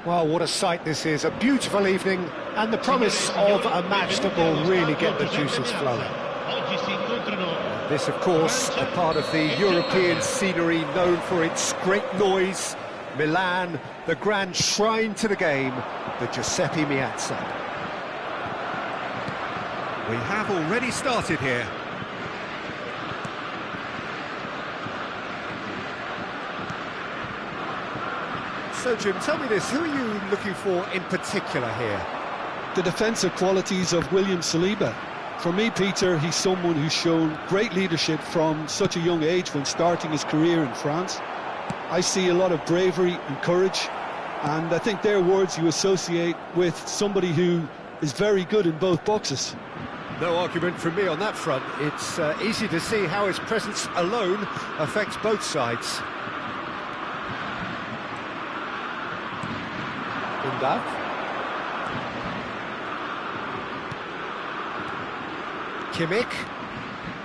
Well, what a sight this is. A beautiful evening and the promise of a match that will really get the juices flowing. This, of course, a part of the European scenery known for its great noise. Milan, the grand shrine to the game, the Giuseppe Meazza. We have already started here. So, Jim, tell me this, who are you looking for in particular here? The defensive qualities of William Saliba. For me, Peter, he's someone who's shown great leadership from such a young age when starting his career in France. I see a lot of bravery and courage, and I think they're words you associate with somebody who is very good in both boxes. No argument from me on that front. It's easy to see how his presence alone affects both sides. That. Kimmich,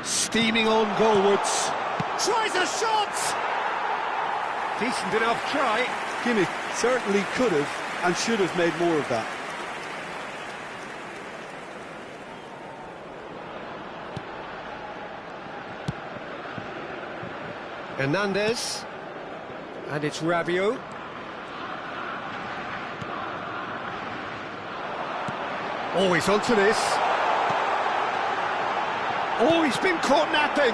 steaming on goalwards, tries a shot! Decent enough try. Kimmich certainly could have and should have made more of that. Hernandez, and it's Rabiot. Oh, he's onto this. Oh, he's been caught napping.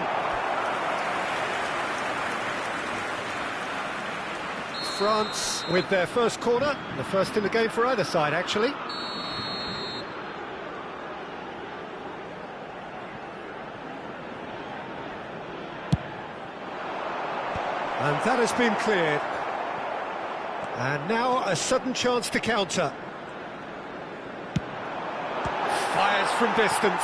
France with their first corner, the first in the game for either side, actually. And that has been cleared. And now a sudden chance to counter. Fires from distance.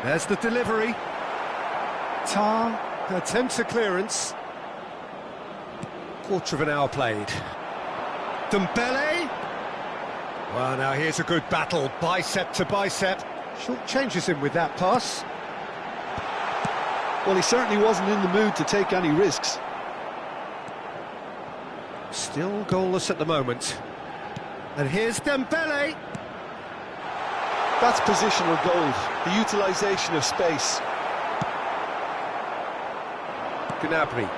There's the delivery. Tar attempts a clearance. Quarter of an hour played. Dembele. Well, now here's a good battle, bicep to bicep. Short changes him with that pass. Well, he certainly wasn't in the mood to take any risks. Still goalless at the moment. And here's Dembele. That's positional gold, the utilisation of space. Gnabry.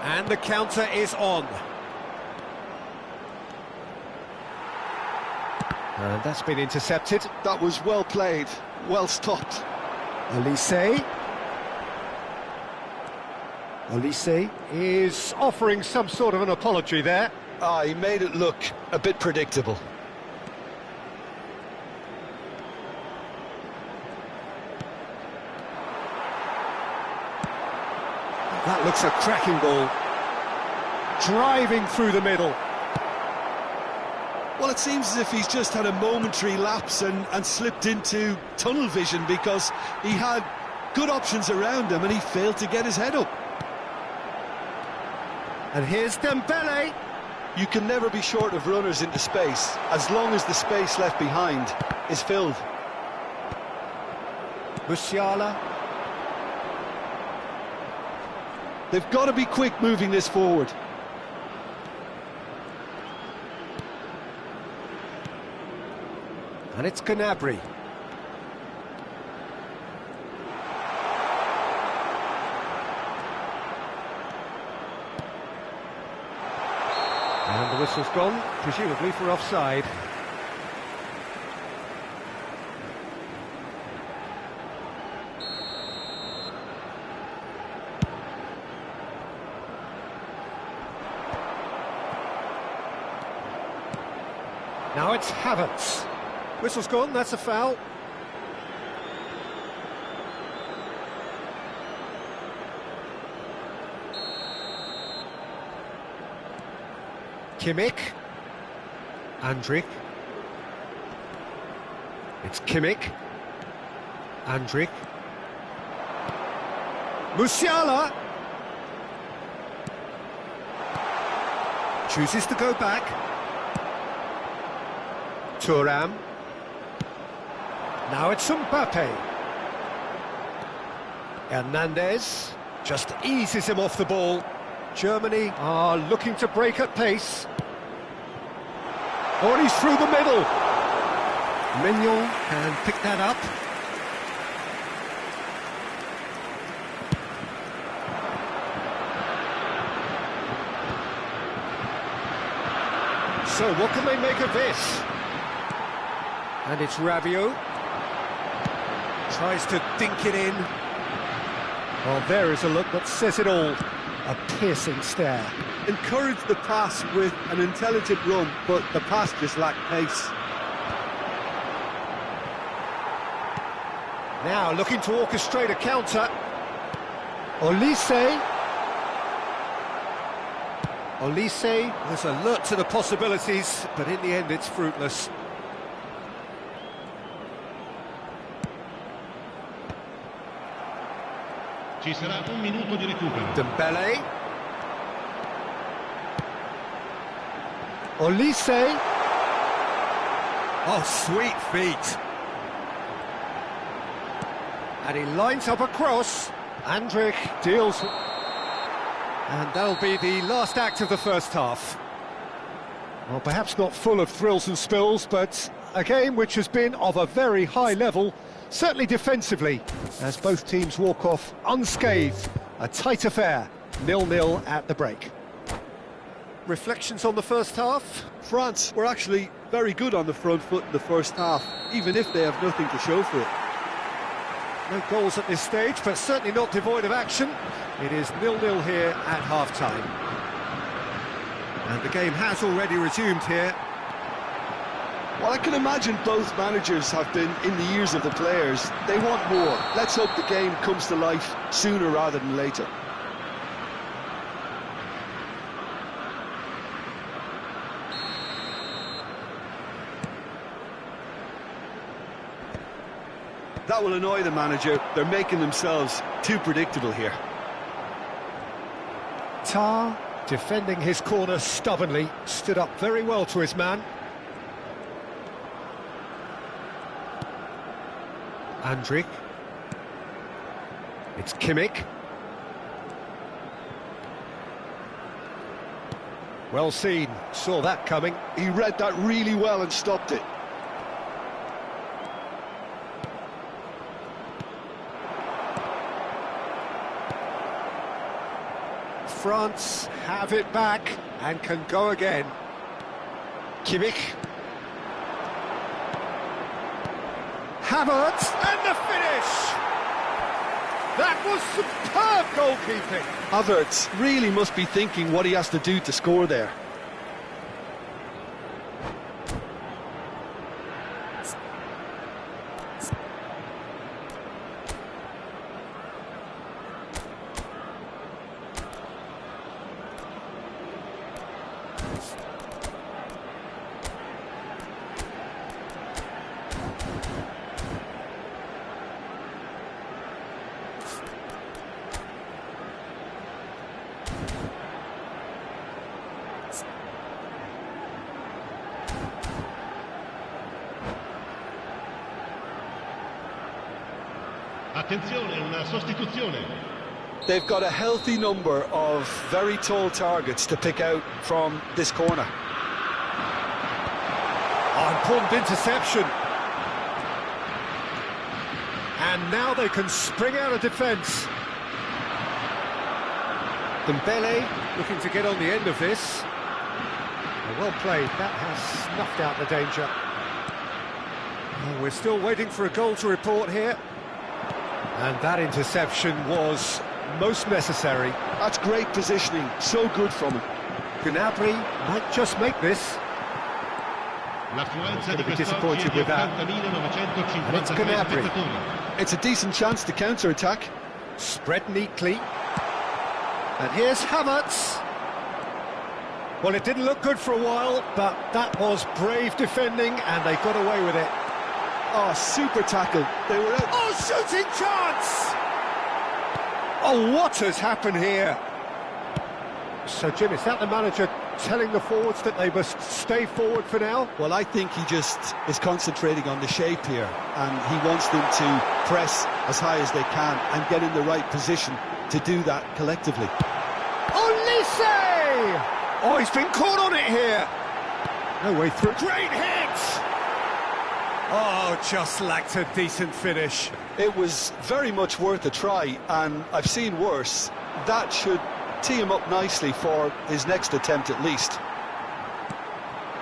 And the counter is on. And that's been intercepted. That was well played, well stopped. Olise. Olise is offering some sort of an apology there. He made it look a bit predictable. That looks a cracking ball. Driving through the middle. Well, it seems as if he's just had a momentary lapse and slipped into tunnel vision because he had good options around him and he failed to get his head up. And here's Dembele. You can never be short of runners into space, as long as the space left behind is filled. Musiala. They've got to be quick moving this forward. And it's Gnabry. And the whistle's gone, presumably for offside. Now it's Havertz. Whistle's gone, that's a foul. Kimmich. Andrik. It's Kimmich. Andrik. Musiala. Chooses to go back. Thuram. Now it's Mbappe. Hernandez just eases him off the ball. Germany are looking to break at pace. Oh, and he's through the middle. Mignon can pick that up. So what can they make of this? And it's Rabiot. Tries to dink it in. Well, there is a look that says it all. A piercing stare. Encouraged the pass with an intelligent run, but the pass just lacked pace. Now looking to orchestrate a counter. Olise was alert to the possibilities, but in the end it's fruitless. Ci sarà un minuto di recupero. Dembele. Olise. Oh, sweet feet. And he lines up a cross. Andrich deals. And that'll be the last act of the first half. Well, perhaps not full of thrills and spills, but a game which has been of a very high level, certainly defensively, as both teams walk off unscathed. A tight affair, 0-0 at the break. Reflections on the first half? France were actually very good on the front foot in the first half, even if they have nothing to show for it. No goals at this stage, but certainly not devoid of action. It is 0-0 here at half-time. And the game has already resumed here. Well, I can imagine both managers have been in the ears of the players. They want more. Let's hope the game comes to life sooner rather than later. That will annoy the manager. They're making themselves too predictable here. Tar, defending his corner stubbornly, stood up very well to his man. Andrich. It's Kimmich. Well seen, saw that coming. He read that really well and stopped it. France have it back and can go again. Kimmich. Havertz, and the finish! That was superb goalkeeping. Havertz really must be thinking what he has to do to score there. Attenzione, una sostituzione. They've got a healthy number of very tall targets to pick out from this corner. Oh, important interception. And now they can spring out of defence. Dembele looking to get on the end of this. Well played, that has snuffed out the danger. Oh, we're still waiting for a goal to report here. And that interception was most necessary. That's great positioning, so good from him. Gnabry might just make this. Going to be disappointed with that. And it's Gnabry. It's a decent chance to counter-attack. Spread neatly. And here's Havertz. Well, it didn't look good for a while, but that was brave defending, and they got away with it. Oh, super tackle. They were out. Oh, shooting chance! Oh, what has happened here? So, Jim, is that the manager telling the forwards that they must stay forward for now? Well, I think he just is concentrating on the shape here, and he wants them to press as high as they can and get in the right position to do that collectively. Olise! Oh, he's been caught on it here. No way through. Great hit! Oh, just lacked a decent finish. It was very much worth a try, and I've seen worse. That should tee him up nicely for his next attempt at least.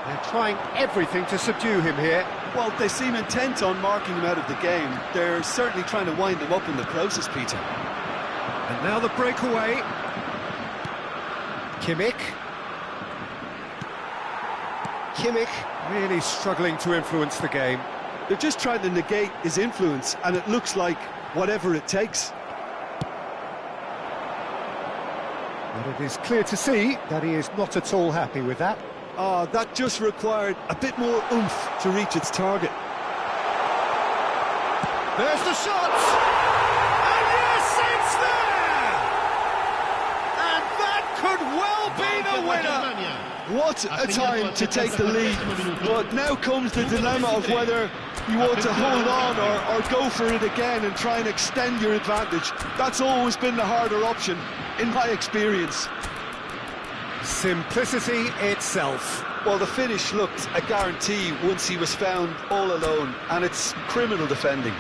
They're trying everything to subdue him here. Well, they seem intent on marking him out of the game. They're certainly trying to wind him up in the process, Peter. And now the breakaway. Kimmich really struggling to influence the game. They're just trying to negate his influence, and it looks like whatever it takes. But it is clear to see that he is not at all happy with that. That just required a bit more oomph to reach its target. There's the shot! And yes, it's there! And that could well be the winner! What a time to take the lead, but now comes the dilemma of whether you want to hold on or go for it again and try and extend your advantage. That's always been the harder option, in my experience. Simplicity itself. Well, the finish looked a guarantee once he was found all alone, and it's criminal defending.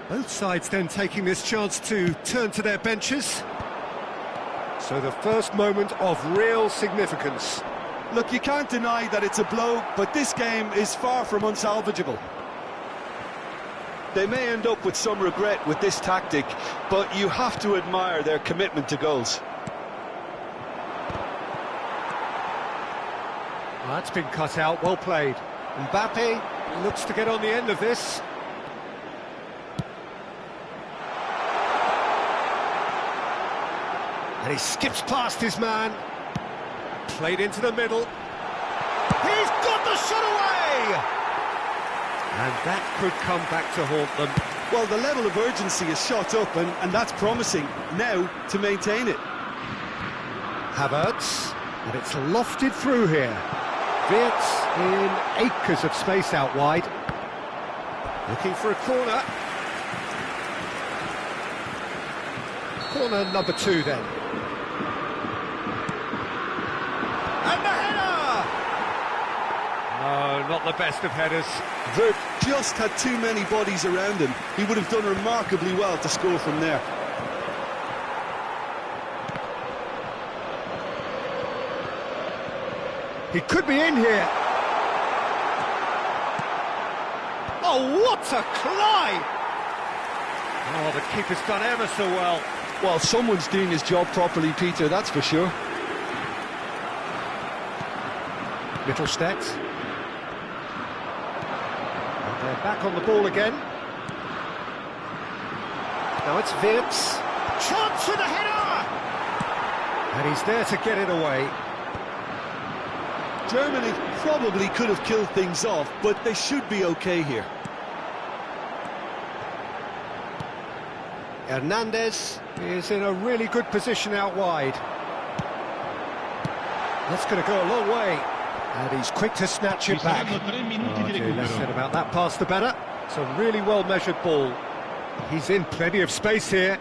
Both sides then taking this chance to turn to their benches. So the first moment of real significance. Look, you can't deny that it's a blow, but this game is far from unsalvageable. They may end up with some regret with this tactic, but you have to admire their commitment to goals. Well, that's been cut out, well played. Mbappe looks to get on the end of this. And he skips past his man. Played into the middle. He's got the shot away! And that could come back to haunt them. Well, the level of urgency is shot up, and that's promising. Now to maintain it. Havertz, and it's lofted through here. Wirtz in acres of space out wide. Looking for a corner. Corner number 2 then. And the header! No, not the best of headers. Wirtz just had too many bodies around him. He would have done remarkably well to score from there. He could be in here. Oh, what a climb! Oh, the keeper's done ever so well. Well, someone's doing his job properly, Peter, that's for sure. Mittelstadt. And they're back on the ball again. Now it's Wirtz. Chance for the header! And he's there to get it away. Germany probably could have killed things off, but they should be okay here. Hernandez is in a really good position out wide. That's going to go a long way. And he's quick to snatch it back. Less said about that pass, the better. It's a really well-measured ball. He's in plenty of space here.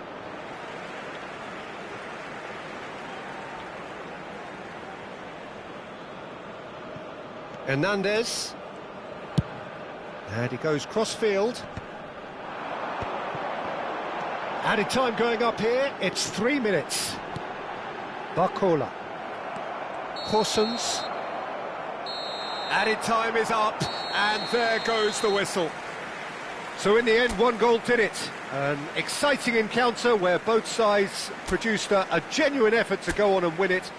Hernandez. And he goes cross-field. Added time going up here, it's 3 minutes. Barcola. Corsons. Added time is up, and there goes the whistle. So in the end, 1 goal did it. An exciting encounter where both sides produced a genuine effort to go on and win it.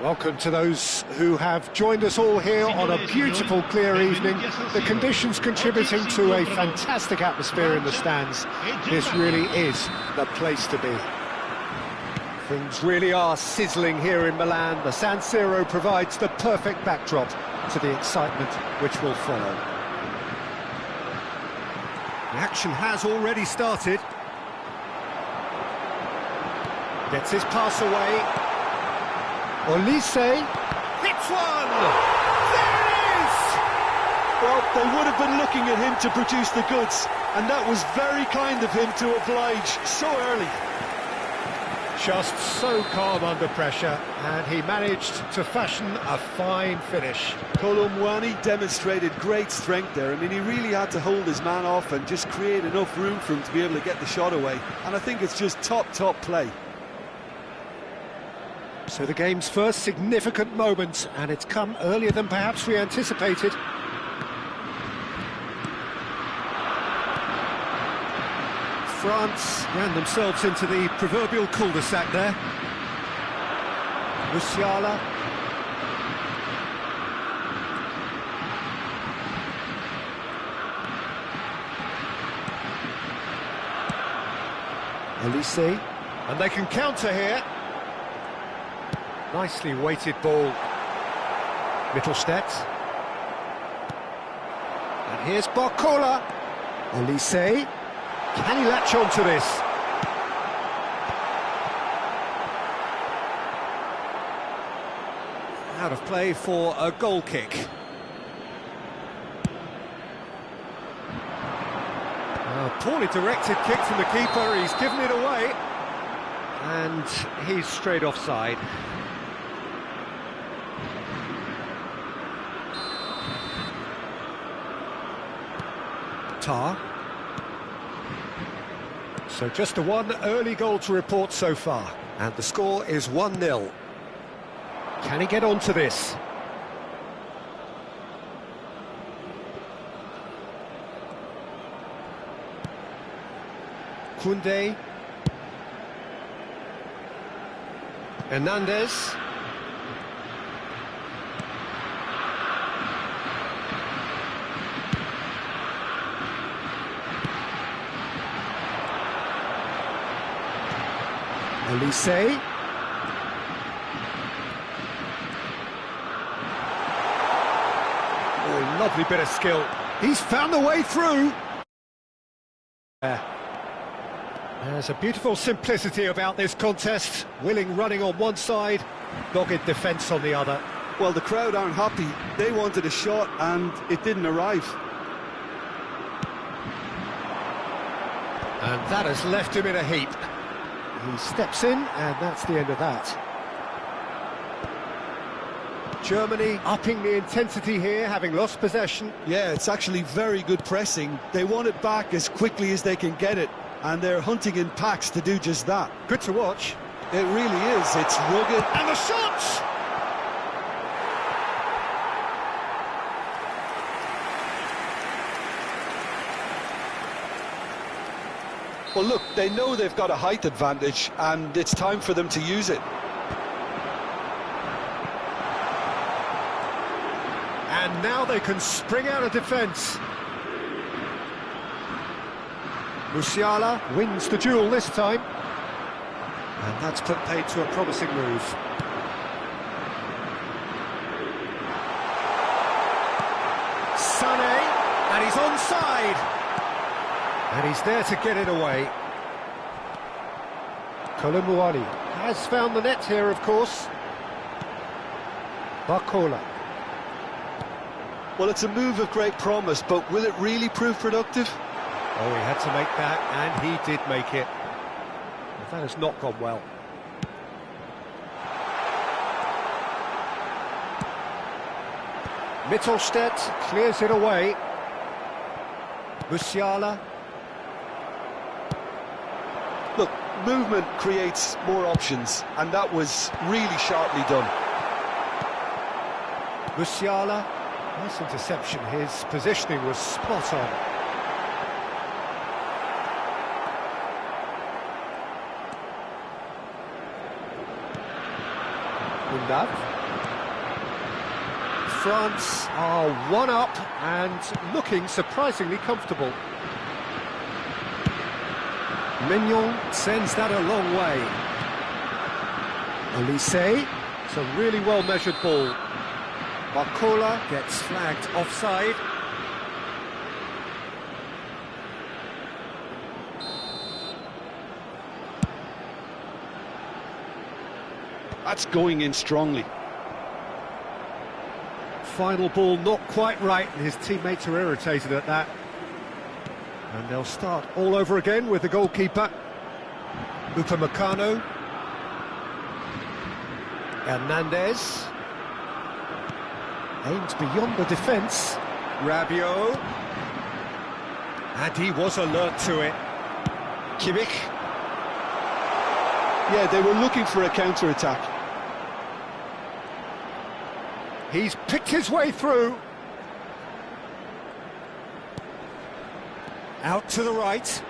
Welcome to those who have joined us all here on a beautiful, clear evening. The conditions contributing to a fantastic atmosphere in the stands. This really is the place to be. Things really are sizzling here in Milan. The San Siro provides the perfect backdrop to the excitement which will follow. The action has already started. Gets his pass away. Olise hits one! There it is! Well, they would have been looking at him to produce the goods, and that was very kind of him to oblige so early. Just so calm under pressure, and he managed to fashion a fine finish. Kolo Muani demonstrated great strength there. I mean, he really had to hold his man off and just create enough room for him to be able to get the shot away. And I think it's just top play. So the game's first significant moment, and it's come earlier than perhaps we anticipated. France ran themselves into the proverbial cul-de-sac there. Musiala. Olise. And they can counter here. Nicely weighted ball. Mittelstädt. And here's Barcola. Olise. Can he latch on to this? Out of play for a goal kick. A poorly directed kick from the keeper, he's given it away. And he's straight offside. Tar. So just the one early goal to report so far. And the score is 1-0. Can he get onto this? Koundé. Hernandez. Olise. Oh, lovely bit of skill. He's found the way through. There's a beautiful simplicity about this contest. Willing running on one side, dogged defence on the other. Well, the crowd aren't happy. They wanted a shot and it didn't arrive. And that has left him in a heap. He steps in, and that's the end of that. Germany upping the intensity here, having lost possession. Yeah, it's actually very good pressing. They want it back as quickly as they can get it, and they're hunting in packs to do just that. Good to watch. It really is. It's rugged. And the shots! Well, look, they know they've got a height advantage, and it's time for them to use it. And now they can spring out of defence. Musiala wins the duel this time. And that's put paid to a promising move. Sané, and he's onside. And he's there to get it away. Colomouani has found the net here, of course. Barcola. Well, it's a move of great promise, but will it really prove productive? Oh, he had to make that, and he did make it. But that has not gone well. Mittelstädt clears it away. Musiala. Look, movement creates more options, and that was really sharply done. Musiala, nice interception. His positioning was spot on. Undav. France are one up and looking surprisingly comfortable. Mignon sends that a long way. Olise, it's a really well-measured ball. Barcola gets flagged offside. That's going in strongly. Final ball not quite right, and his teammates are irritated at that. And they'll start all over again with the goalkeeper. Upamecano. Hernandez. Aimed beyond the defence. Rabiot. And he was alert to it. Kimmich. Yeah, they were looking for a counter-attack. He's picked his way through. Out to the right.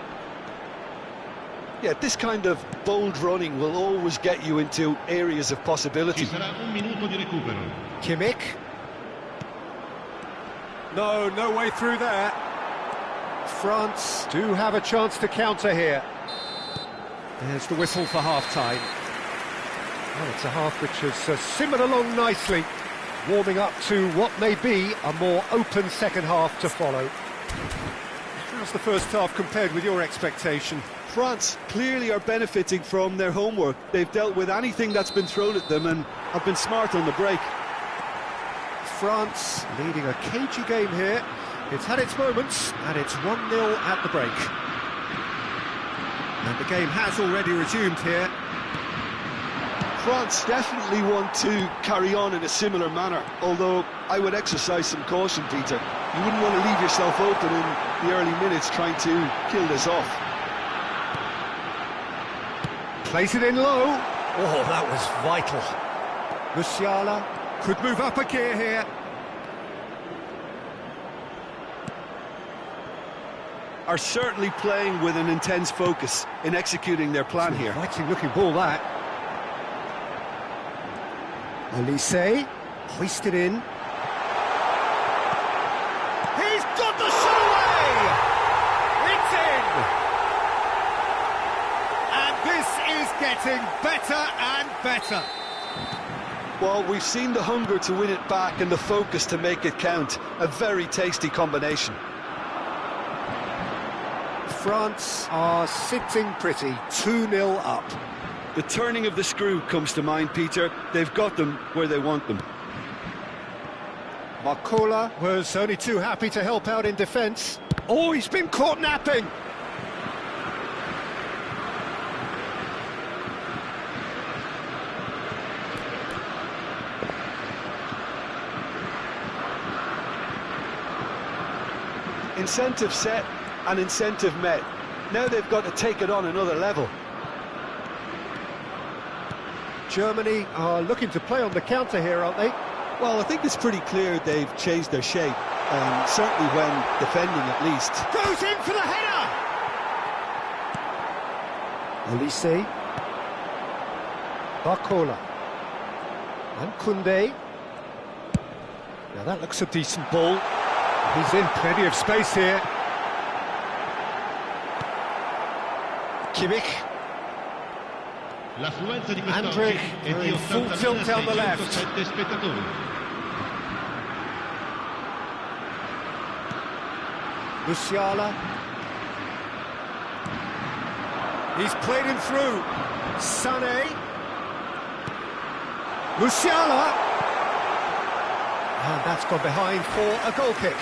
Yeah, this kind of bold running will always get you into areas of possibility. Ci sarà un minuto di recupero. Kimmich. No way through there. France do have a chance to counter here. There's the whistle for half-time. Well, it's a half which has simmered along nicely, warming up to what may be a more open second half to follow. How's the first half compared with your expectation? France clearly are benefiting from their homework. They've dealt with anything that's been thrown at them and have been smart on the break. France leading a cagey game here. It's had its moments, and it's 1-0 at the break. And the game has already resumed here. France definitely want to carry on in a similar manner, although I would exercise some caution, Peter. You wouldn't want to leave yourself open in the early minutes trying to kill this off. Place it in low. Oh, that was vital. Musiala could move up a gear here. Are certainly playing with an intense focus in executing their plan here. Exciting looking ball, that. Olise, hoisted in. He's got the shot away! It's in! And this is getting better and better. Well, we've seen the hunger to win it back and the focus to make it count. A very tasty combination. France are sitting pretty, 2-0 up. The turning of the screw comes to mind, Peter. They've got them where they want them. Marcola was only too happy to help out in defence. Oh, he's been caught napping! Incentive set and incentive met. Now they've got to take it on another level. Germany are looking to play on the counter here, aren't they? Well, I think it's pretty clear they've changed their shape, certainly when defending at least. Goes in for the header! Olise. Barcola. And Koundé. Now that looks a decent ball. He's in plenty of space here. Kimmich. L'affluenza di Andrić quest'oggi è di full tilt down the left. 80.607 spettatori. Musiala. He's played him through. Sané. Musiala. And that's gone behind for a goal kick.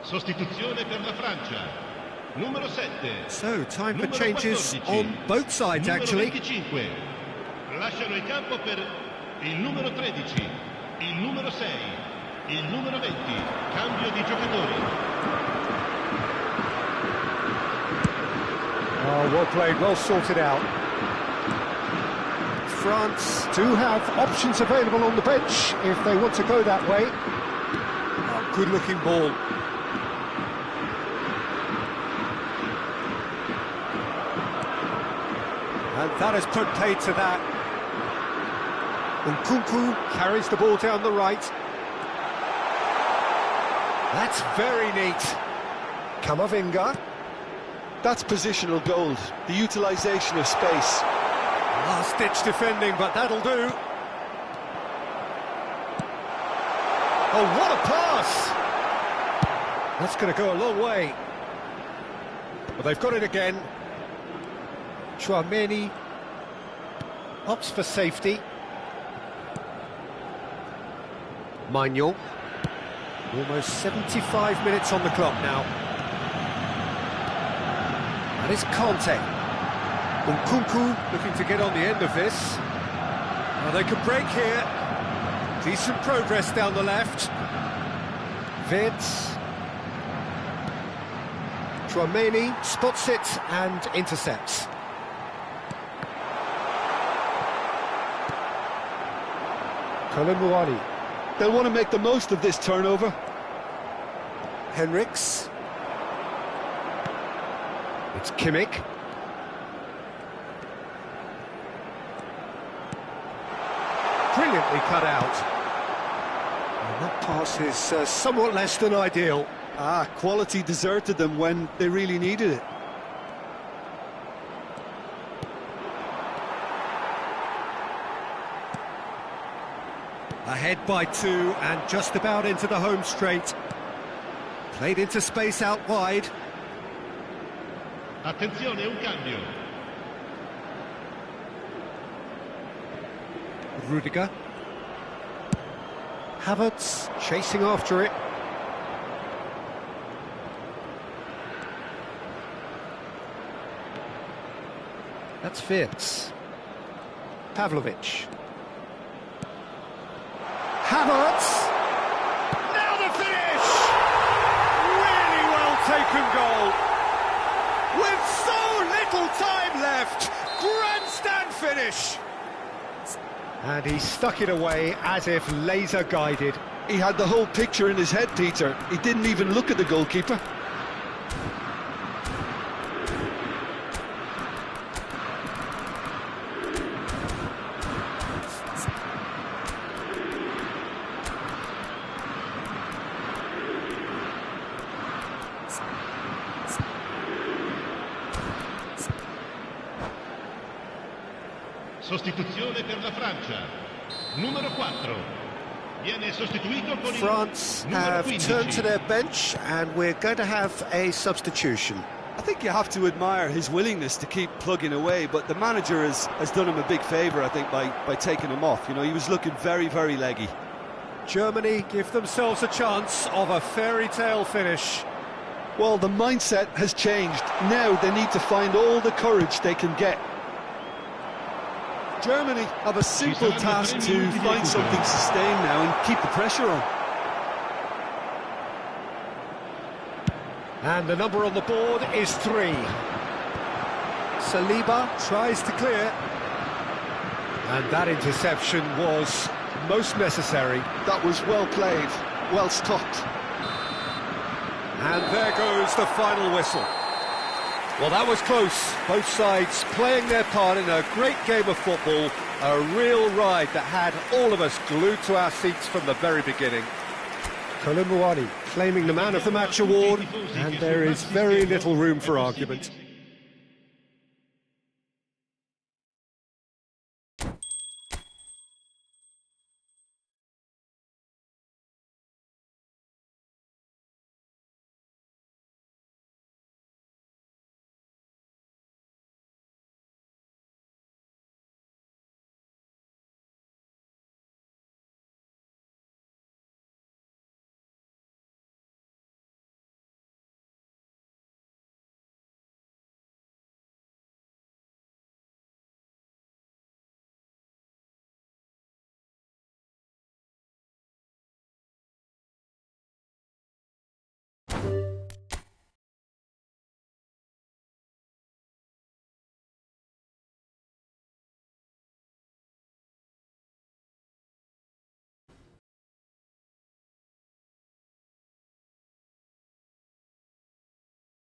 Sostituzione per la Francia. Numero 7. So, time for Numero changes 14. on both sides, Numero actually. 25. Lasciano il campo per il numero 13, il numero 6, il numero 20. Cambio di giocatori. Oh, well played, well sorted out. France do have options available on the bench if they want to go that way. Oh, good-looking ball. And that has put paid to that. Nkunku carries the ball down the right. That's very neat. Kamavinga. That's positional gold, the utilisation of space. Last-ditch defending, but that'll do. Oh, what a pass! That's going to go a long way. But they've got it again. Chouameni opts for safety. Maignan. Almost 75 minutes on the clock now. That is Conte. Nkunku looking to get on the end of this. Well, they could break here. Decent progress down the left. Wirtz. Chouameni spots it and intercepts. Koulibaly. They'll want to make the most of this turnover. Henriks. It's Kimmich. Brilliantly cut out. And that pass is somewhat less than ideal. Quality deserted them when they really needed it. Ahead by 2 and just about into the home straight. Played into space out wide. Attenzione, un cambio. Rudiger. Havertz chasing after it. That's Wirtz. Pavlovic. Havertz! Now the finish! Really well taken goal. With so little time left. Grandstand finish. And he stuck it away as if laser guided. He had the whole picture in his head, Peter. He didn't even look at the goalkeeper. Sostituzione per la Francia. Numero 4. Viene sostituito con il France numero have 15. turned to their bench and we're going to have a substitution. I think you have to admire his willingness to keep plugging away, but the manager has done him a big favour, I think, by taking him off. You know, he was looking very, very leggy. Germany give themselves a chance of a fairy tale finish. Well, the mindset has changed. Now they need to find all the courage they can get. Germany have a simple task to find something sustained now and keep the pressure on. And the number on the board is 3. Saliba tries to clear. And that interception was most necessary. That was well played, well stopped. And there goes the final whistle. Well, that was close. Both sides playing their part in a great game of football. A real ride that had all of us glued to our seats from the very beginning. Koulibaly claiming the Man of the Match award, and there is very little room for argument.